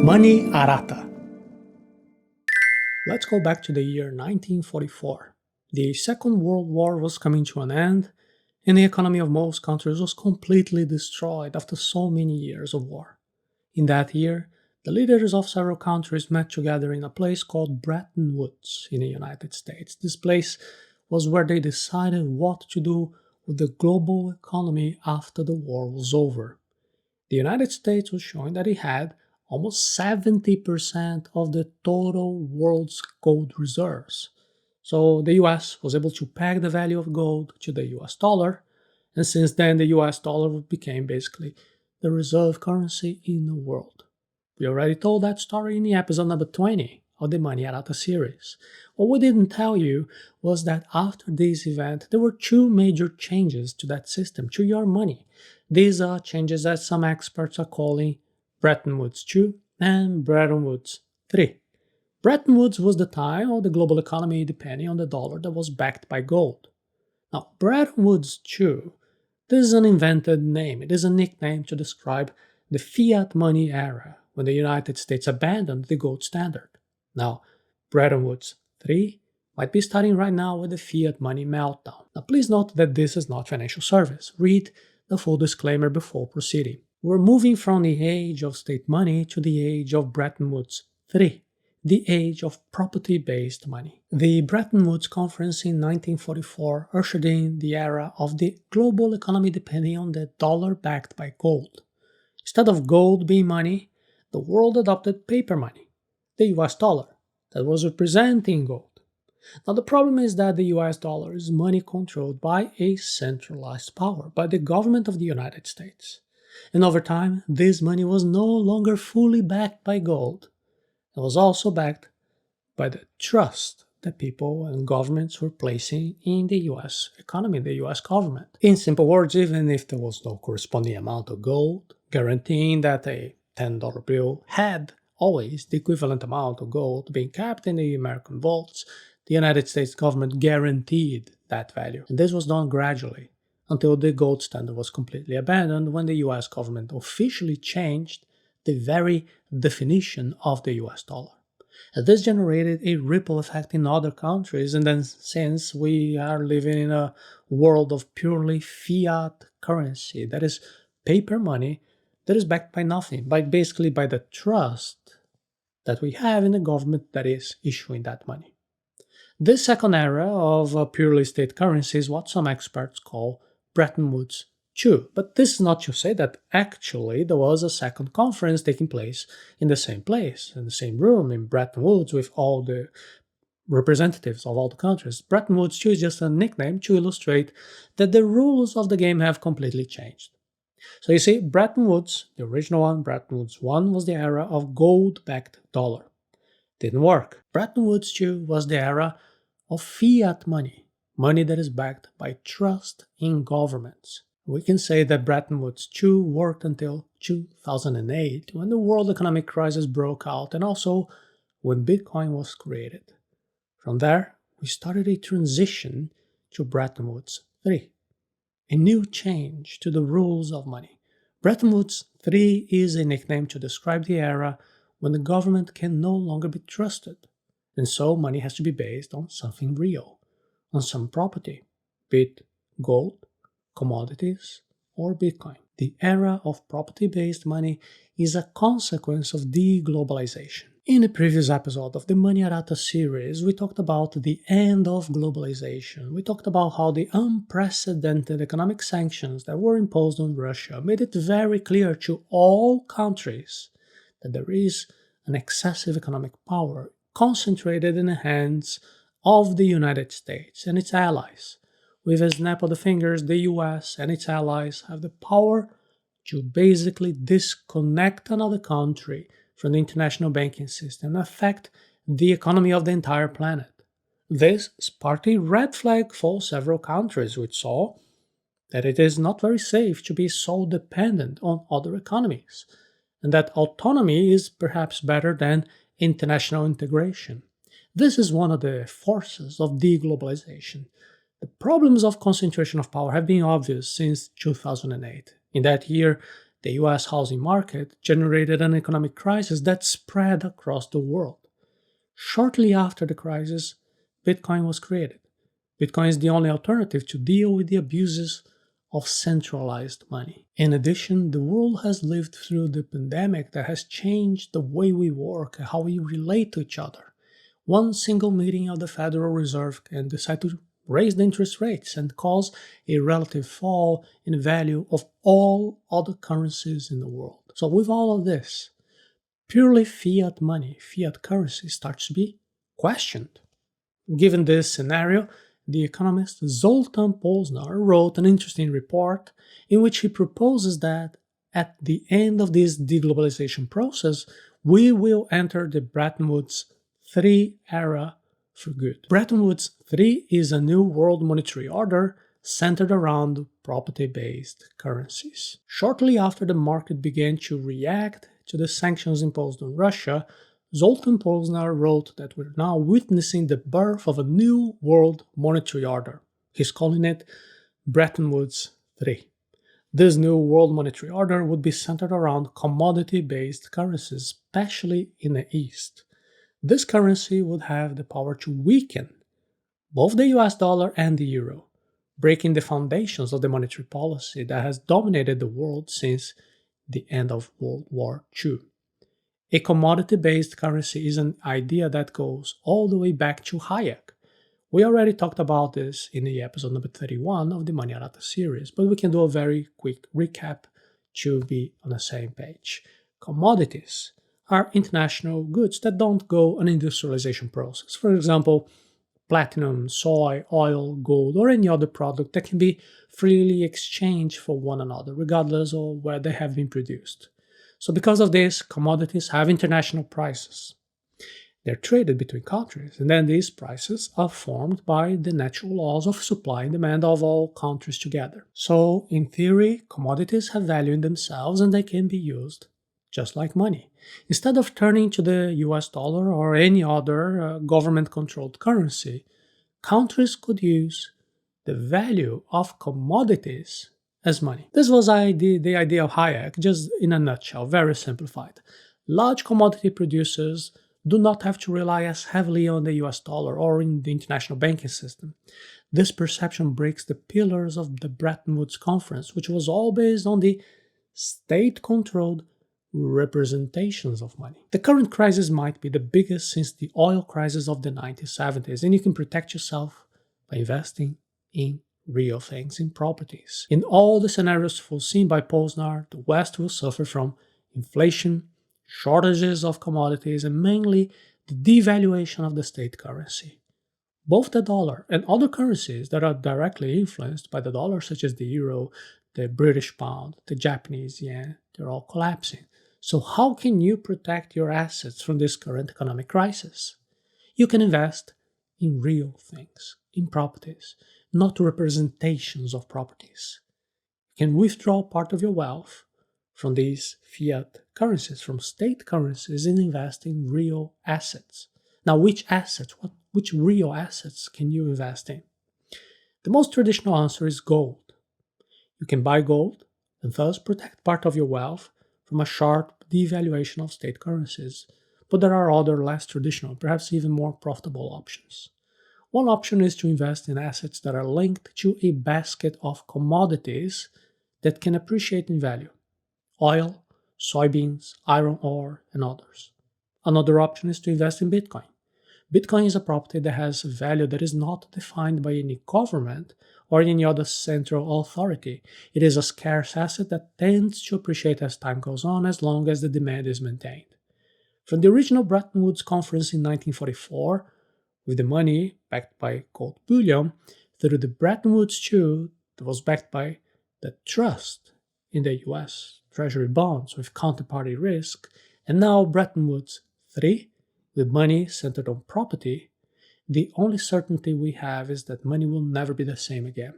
Money Arata. Let's go back to the year 1944. The Second World War was coming to an end, and the economy of most countries was completely destroyed after so many years of war. In that year, the leaders of several countries met together in a place called Bretton Woods in the United States. This place was where they decided what to do with the global economy after the war was over. The United States was showing that it had almost 70% of the total world's gold reserves. So the US was able to peg the value of gold to the US dollar, and since then the US dollar became basically the reserve currency in the world. We already told that story in the episode number 20 of the Money Arata series. What we didn't tell you was that after this event there were two major changes to that system, to your money. These are changes that some experts are calling Bretton Woods II and Bretton Woods III. Bretton Woods was the time of the global economy depending on the dollar that was backed by gold. Now, Bretton Woods II, this is an invented name. It is a nickname to describe the fiat money era when the United States abandoned the gold standard. Now, Bretton Woods III might be starting right now with the fiat money meltdown. Now, please note that this is not financial service. Read the full disclaimer before proceeding. We're moving from the age of state money to the age of Bretton Woods III, the age of property-based money. The Bretton Woods Conference in 1944 ushered in the era of the global economy depending on the dollar backed by gold. Instead of gold being money, the world adopted paper money, the US dollar, that was representing gold. Now the problem is that the US dollar is money controlled by a centralized power, by the government of the United States. And over time, this money was no longer fully backed by gold. It was also backed by the trust that people and governments were placing in the US economy, the US government. In simple words, even if there was no corresponding amount of gold, guaranteeing that a $10 bill had always the equivalent amount of gold being kept in the American vaults, the United States government guaranteed that value. And this was done gradually, until the gold standard was completely abandoned when the US government officially changed the very definition of the US dollar. And this generated a ripple effect in other countries, and then since we are living in a world of purely fiat currency, that is paper money, that is backed by nothing, basically by the trust that we have in the government that is issuing that money. This second era of purely state currency is what some experts call Bretton Woods II. But this is not to say that actually there was a second conference taking place, in the same room, in Bretton Woods, with all the representatives of all the countries. Bretton Woods II is just a nickname to illustrate that the rules of the game have completely changed. So you see, Bretton Woods, the original one, Bretton Woods I, was the era of gold-backed dollar. Didn't work. Bretton Woods II was the era of fiat money, money that is backed by trust in governments. We can say that Bretton Woods II worked until 2008, when the world economic crisis broke out and also when Bitcoin was created. From there, we started a transition to Bretton Woods III, a new change to the rules of money. Bretton Woods III is a nickname to describe the era when the government can no longer be trusted, and so money has to be based on something real, on some property, be it gold, commodities, or Bitcoin. The era of property-based money is a consequence of deglobalization. In the previous episode of the Money Arata series, we talked about the end of globalization. We talked about how the unprecedented economic sanctions that were imposed on Russia made it very clear to all countries that there is an excessive economic power concentrated in the hands of the United States and its allies. With a snap of the fingers, the US and its allies have the power to basically disconnect another country from the international banking system and affect the economy of the entire planet. This sparked a red flag for several countries, which saw that it is not very safe to be so dependent on other economies, and that autonomy is perhaps better than international integration. This is one of the forces of deglobalization. The problems of concentration of power have been obvious since 2008. In that year, The US housing market generated an economic crisis that spread across the world. Shortly after the crisis, Bitcoin was created. Bitcoin is the only alternative to deal with the abuses of centralized money. In addition, the world has lived through the pandemic that has changed the way we work and how we relate to each other. One single meeting of the Federal Reserve can decide to raise the interest rates and cause a relative fall in the value of all other currencies in the world. So with all of this, purely fiat money, fiat currency starts to be questioned. Given this scenario, the economist Zoltan Posner wrote an interesting report in which he proposes that at the end of this deglobalization process, we will enter the Bretton Woods III era for good. Bretton Woods III is a new world monetary order centered around property-based currencies. Shortly after the market began to react to the sanctions imposed on Russia, Zoltan Posner wrote that we're now witnessing the birth of a new world monetary order. He's calling it Bretton Woods III. This new world monetary order would be centered around commodity-based currencies, especially in the East. This currency would have the power to weaken both the US dollar and the euro, breaking the foundations of the monetary policy that has dominated the world since the end of World War II. A commodity-based currency is an idea that goes all the way back to Hayek. We already talked about this in the episode number 31 of the Money Arata series, but we can do a very quick recap to be on the same page. Commodities are international goods that don't go an industrialization process. For example, platinum, soy, oil, gold, or any other product that can be freely exchanged for one another, regardless of where they have been produced. So because of this, commodities have international prices. They're traded between countries, and then these prices are formed by the natural laws of supply and demand of all countries together. So, in theory, commodities have value in themselves and they can be used just like money. Instead of turning to the US dollar or any other government-controlled currency, countries could use the value of commodities as money. This was the idea of Hayek, just in a nutshell, very simplified. Large commodity producers do not have to rely as heavily on the US dollar or in the international banking system. This perception breaks the pillars of the Bretton Woods Conference, which was all based on the state-controlled representations of money. The current crisis might be the biggest since the oil crisis of the 1970s, and you can protect yourself by investing in real things, in properties. In all the scenarios foreseen by Posner, the West will suffer from inflation, shortages of commodities, and mainly the devaluation of the state currency. Both the dollar and other currencies that are directly influenced by the dollar, such as the euro, the British pound, the Japanese yen, they're all collapsing. So how can you protect your assets from this current economic crisis? You can invest in real things, in properties, not representations of properties. You can withdraw part of your wealth from these fiat currencies, from state currencies, and invest in real assets. Now, which assets, which real assets can you invest in? The most traditional answer is gold. You can buy gold and thus protect part of your wealth from a sharp devaluation of state currencies, but there are other less traditional, perhaps even more profitable options. One option is to invest in assets that are linked to a basket of commodities that can appreciate in value: oil, soybeans, iron ore, and others. Another option is to invest in Bitcoin. Bitcoin is a property that has a value that is not defined by any government or any other central authority. It is a scarce asset that tends to appreciate as time goes on, as long as the demand is maintained. From the original Bretton Woods Conference in 1944, with the money backed by gold bullion, through the Bretton Woods II that was backed by the trust in the US Treasury bonds with counterparty risk, and now Bretton Woods III with money centered on property, the only certainty we have is that money will never be the same again.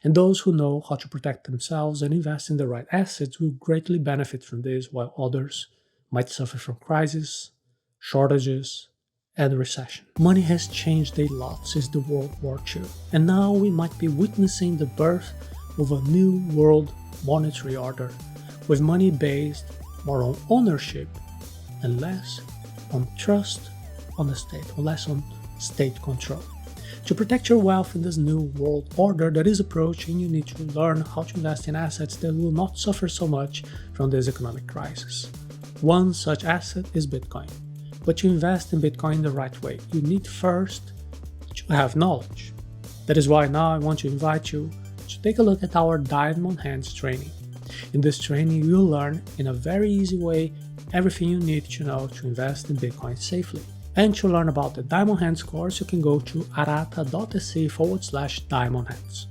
And those who know how to protect themselves and invest in the right assets will greatly benefit from this, while others might suffer from crises, shortages, and recession. Money has changed a lot since the World War II, and now we might be witnessing the birth of a new world monetary order, with money based more on ownership and less on trust on the state, or less on state control. To protect your wealth in this new world order that is approaching, you need to learn how to invest in assets that will not suffer so much from this economic crisis. One such asset is Bitcoin. But to invest in Bitcoin the right way, you need first to have knowledge. That is why now I want to invite you to take a look at our Diamond Hands training. In this training, you'll learn in a very easy way everything you need to know to invest in Bitcoin safely. And to learn about the Diamond Hands course, you can go to arata.se/diamondhands.